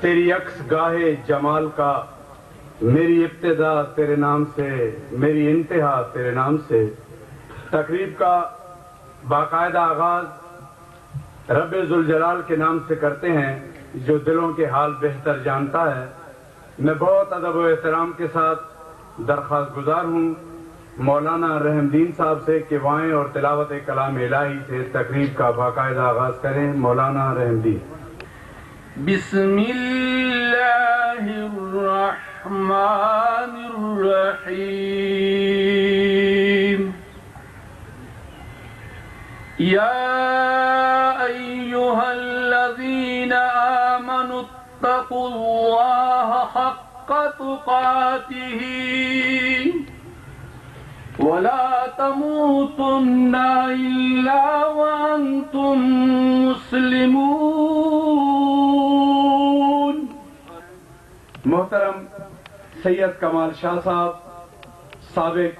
تیری عکس گاہے جمال کا، میری ابتدا تیرے نام سے، میری انتہا تیرے نام سے۔ تقریب کا باقاعدہ آغاز رب ذوالجلال کے نام سے کرتے ہیں جو دلوں کے حال بہتر جانتا ہے۔ میں بہت ادب و احترام کے ساتھ درخواست گزار ہوں مولانا رحم دین صاحب سے کہ وہ آئیں اور تلاوت کلام الہی سے تقریب کا باقاعدہ آغاز کریں۔ مولانا رحم دین۔ بسم اللہ الرحمن الرحیم۔ یا ایہا الذین آمنوا اتقوا اللہ حق تقاتہ ولا تموتن الا وانتم مسلمون۔ محترم سید کمال شاہ صاحب، سابق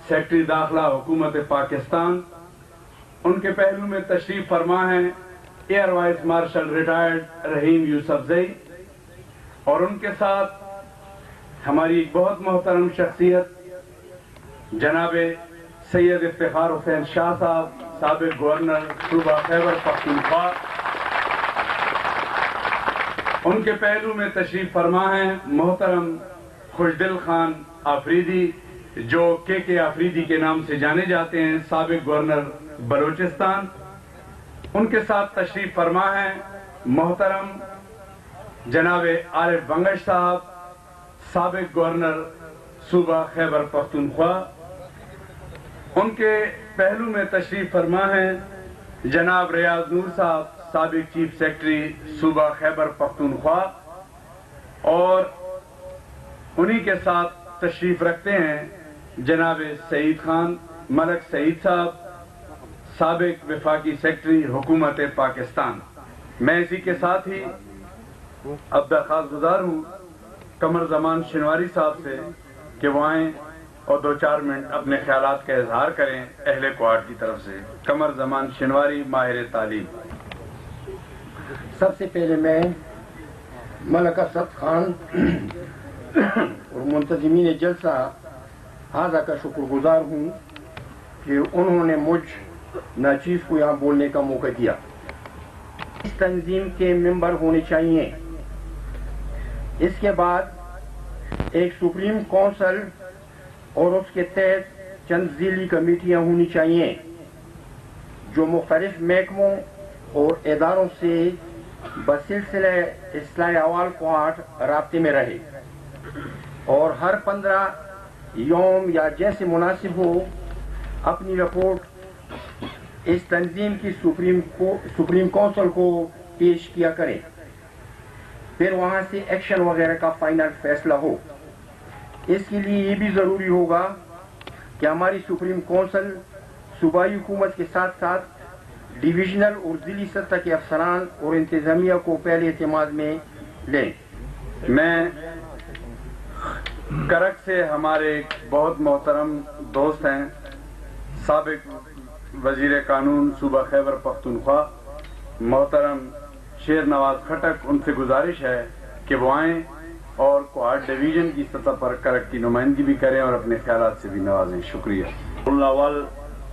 سیکرٹری داخلہ حکومت پاکستان، ان کے پہلو میں تشریف فرما ہیں ایئر وائس مارشل ریٹائرڈ رحیم یوسف زئی، اور ان کے ساتھ ہماری ایک بہت محترم شخصیت جناب سید افتخار حسین شاہ صاحب، سابق گورنر صوبہ خیبر پختونخوا، ان کے پہلو میں تشریف فرما ہیں محترم خوشدل خان آفریدی جو کے آفریدی کے نام سے جانے جاتے ہیں، سابق گورنر بلوچستان۔ ان کے ساتھ تشریف فرما ہیں محترم جناب عارف بنگش صاحب، سابق گورنر صوبہ خیبر پختونخوا۔ ان کے پہلو میں تشریف فرما ہیں جناب ریاض نور صاحب، سابق چیف سیکرٹری صوبہ خیبر پختونخوا، اور انہی کے ساتھ تشریف رکھتے ہیں جناب سعید خان ملک سعید صاحب، سابق وفاقی سیکرٹری حکومت پاکستان۔ میں اسی کے ساتھ ہی اب درخواست گزار ہوں قمر زمان شنواری صاحب سے کہ وہ آئیں اور 2-4 منٹ اپنے خیالات کا اظہار کریں اہل کوارٹ کی طرف سے۔ قمر زمان شنواری، ماہر تعلیم۔ سب سے پہلے میں ملک اسد خان اور منتظمین جلسہ ہاذا کا شکر گزار ہوں کہ انہوں نے مجھ ناچیز کو یہاں بولنے کا موقع دیا۔ اس تنظیم کے ممبر ہونے چاہیے۔ اس کے بعد ایک سپریم کونسل اور اس کے تحت چند ذیلی کمیٹیاں ہونی چاہیے جو مختلف محکموں اور اداروں سے بسلسلہ اصلاح احوال کوارٹ رابطے میں رہے، اور ہر 15 یوم یا جیسے مناسب ہو اپنی رپورٹ اس تنظیم کی سپریم کونسل کو پیش کیا کریں، پھر وہاں سے ایکشن وغیرہ کا فائنل فیصلہ ہو۔ اس کے لیے یہ بھی ضروری ہوگا کہ ہماری سپریم کونسل صوبائی حکومت کے ساتھ ساتھ ڈویژنل اور ضلعی سطح کے افسران اور انتظامیہ کو پہلے اعتماد میں لیں۔ میں کرک سے ہمارے ایک بہت محترم دوست ہیں، سابق وزیر قانون صوبہ خیبر پختونخوا محترم شیر نواز کھٹک، ان سے گزارش ہے کہ وہ آئیں اور کوارٹ ڈویژن کی سطح پر کرک کی نمائندگی بھی کریں اور اپنے خیالات سے بھی نوازیں۔ شکریہ۔ اول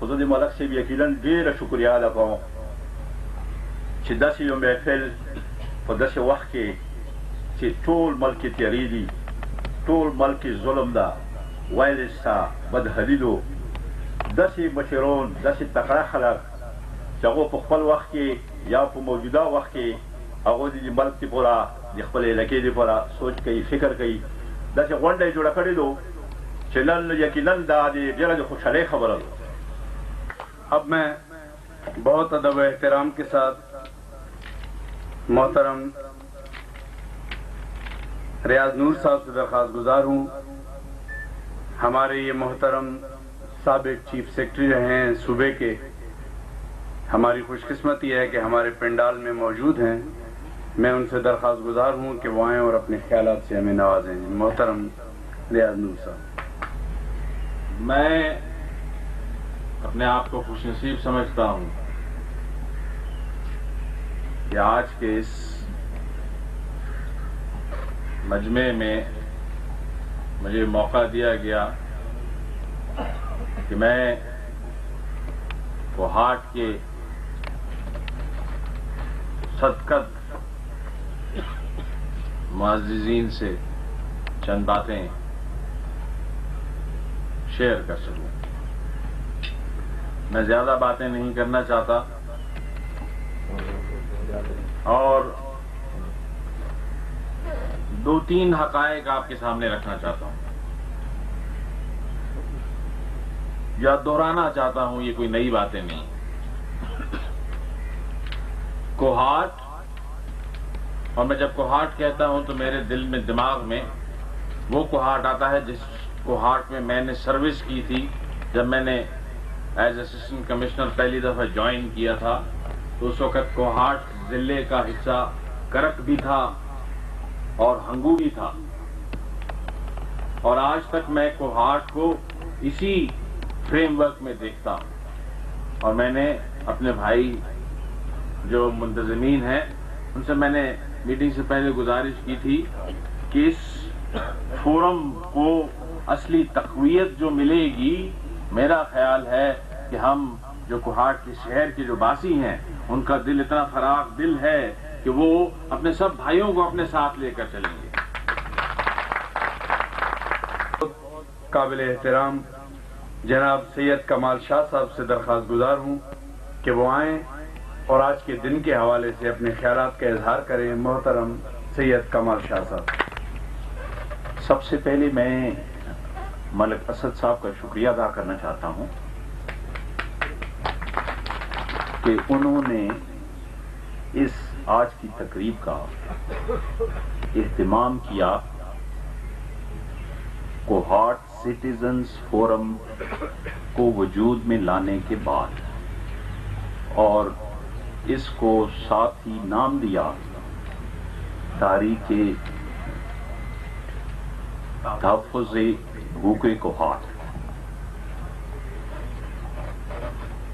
حضرت ملک سے بھی یقیناً ډېره شکریہ ادا کوم چې داسې یو محفل په داسې وخت کې چې ټول ملک کې تیارې دي، ټول ملک کې ظلم ده، وایلنس ده، بدحلیلو، داسې مشرون، داسې تکړه خلک چې هغو په خپل وخت کې یا په موجوده وخت کې هغوی د ملک دپاره د خپل علاقې دپاره سوچ کوي، فکر کوي، داسې غونډه یې جوړه کړې ده چې نن یقیناً دا ډېره د خوشحالۍ خبره ده۔ اب میں بہت ادب و احترام کے ساتھ محترم ریاض نور صاحب سے درخواست گزار ہوں، ہمارے یہ محترم سابق چیف سیکرٹری رہے ہیں صوبے کے، ہماری خوش قسمتی ہے کہ ہمارے پنڈال میں موجود ہیں۔ میں ان سے درخواست گزار ہوں کہ وہ آئیں اور اپنے خیالات سے ہمیں نوازیں۔ محترم ریاض نور صاحب۔ میں اپنے آپ کو خوش نصیب سمجھتا ہوں کہ آج کے اس مجمع میں مجھے موقع دیا گیا کہ میں کوہاٹ کے صدقت معززین سے چند باتیں شیئر کر سکوں. میں زیادہ باتیں نہیں کرنا چاہتا اور 2-3 حقائق آپ کے سامنے رکھنا چاہتا ہوں یا دہرانا چاہتا ہوں. یہ کوئی نئی باتیں نہیں. کوہاٹ، اور میں جب کوہاٹ کہتا ہوں تو میرے دل میں دماغ میں وہ کوہاٹ آتا ہے جس کوہاٹ میں میں نے سروس کی تھی. جب میں نے ایز اسسٹنٹ کمشنر پہلی دفعہ جوائن کیا تھا تو اس وقت کوہاٹ ضلع کا حصہ کرک بھی تھا اور ہنگو بھی تھا، اور آج تک میں کوہاٹ کو اسی فریم ورک میں دیکھتا ہوں. اور میں نے اپنے بھائی جو منتظمین ہیں ان سے میں نے میٹنگ سے پہلے گزارش کی تھی کہ اس فورم کو اصلی تقویت جو ملے گی، میرا خیال ہے کہ ہم جو کوہاٹ کے شہر کے جو باسی ہیں ان کا دل اتنا فراخ دل ہے کہ وہ اپنے سب بھائیوں کو اپنے ساتھ لے کر چلیں گے. قابل احترام جناب سید کمال شاہ صاحب سے درخواست گزار ہوں کہ وہ آئیں اور آج کے دن کے حوالے سے اپنے خیالات کا اظہار کریں. محترم سید کمال شاہ صاحب. سب سے پہلے میں ملک اسد صاحب کا شکریہ ادا کرنا چاہتا ہوں کہ انہوں نے اس آج کی تقریب کا اہتمام کیا کوہاٹ سٹیزنز فورم کو وجود میں لانے کے بعد، اور اس کو ساتھ ہی نام دیا تاریخ تحفظ حقوق کوہاٹ.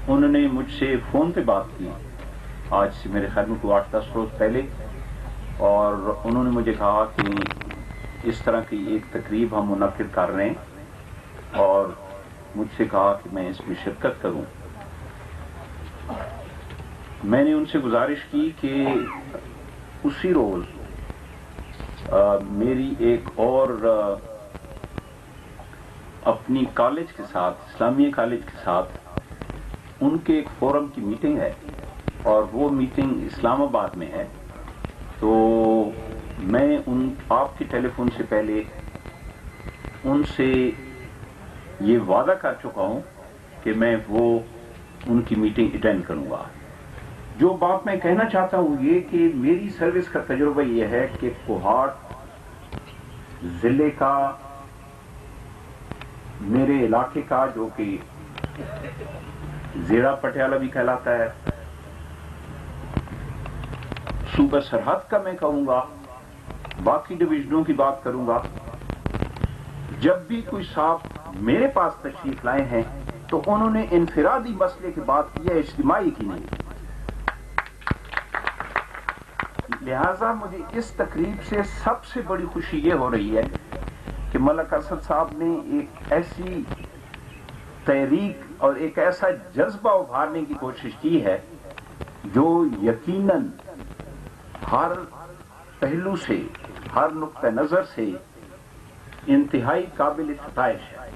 انہوں نے مجھ سے فون پہ بات کی آج سے میرے خیال میں کوئی 8-10 روز پہلے، اور انہوں نے مجھے کہا کہ اس طرح کی ایک تقریب ہم منعقد کر رہے ہیں اور مجھ سے کہا کہ میں اس میں شرکت کروں. میں نے ان سے گزارش کی کہ اسی روز میری ایک اور اپنی کالج کے ساتھ، اسلامیہ کالج کے ساتھ ان کے ایک فورم کی میٹنگ ہے، اور وہ میٹنگ اسلام آباد میں ہے. تو میں آپ کے ٹیلی فون سے پہلے ان سے یہ وعدہ کر چکا ہوں کہ میں وہ ان کی میٹنگ اٹینڈ کروں گا. جو بات میں کہنا چاہتا ہوں یہ کہ میری سروس کا تجربہ یہ ہے کہ کوہاٹ ضلع کا، میرے علاقے کا جو کہ زیرہ پٹیالہ بھی کہلاتا ہے، صوبہ سرحد کا میں کہوں گا، باقی ڈویژنوں کی بات کروں گا. جب بھی کوئی صاحب میرے پاس تشریف لائے ہیں تو انہوں نے انفرادی مسئلے کی بات کی ہے، اجتماعی کی نہیں. لہذا مجھے اس تقریب سے سب سے بڑی خوشی یہ ہو رہی ہے کہ ملک اسد صاحب نے ایک ایسی تحریک اور ایک ایسا جذبہ ابھارنے کی کوشش کی ہے جو یقیناً ہر پہلو سے، ہر نقطہ نظر سے انتہائی قابل ستائش ہے.